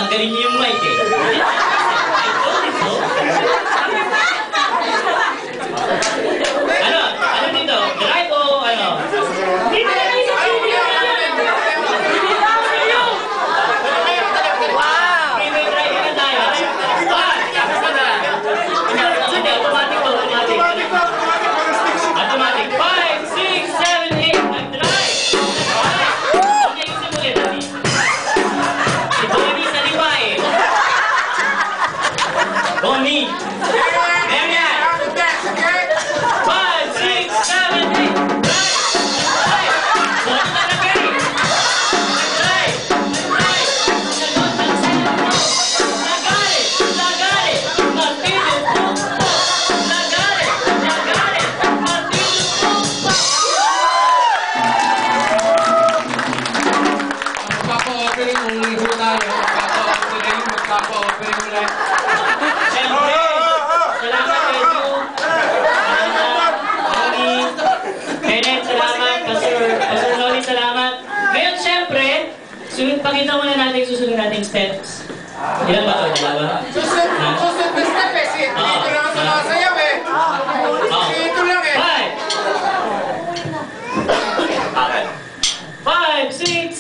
tanggalin niyo yung mic eh. I told you so. Ano dito? Drive o ano? Dito na kayo sa studio! Wow! Freeway driving na tayo. Automatic to, automatic. Automatic. 5, 6, 7, 8, mag-drive! Okay, simulit natin. Si Bonnie sa liwa eh. Bonnie! Ayan yan! 5, 6, 7, 8, drive! Drive! Bonnie talaga eh! Drive! Drive! Nagalit! Nagalit! Martilyo pukpok! Nagalit! Nagalit! Martilyo pukpok! Magpapa-opening ulit po tayo. Magpapa-opening ulit. Siyempre, salamat Edu. Salamat, Noli. Kenneth, salamat. Pastor Noli, salamat. Ngayon, siyempre, pakita muna natin yung susunod nating steps. Ilan ba ito? Dalawa? Susunod na step eh. Dito lang ang sumasayaw eh. Dito lang eh. 5, 6,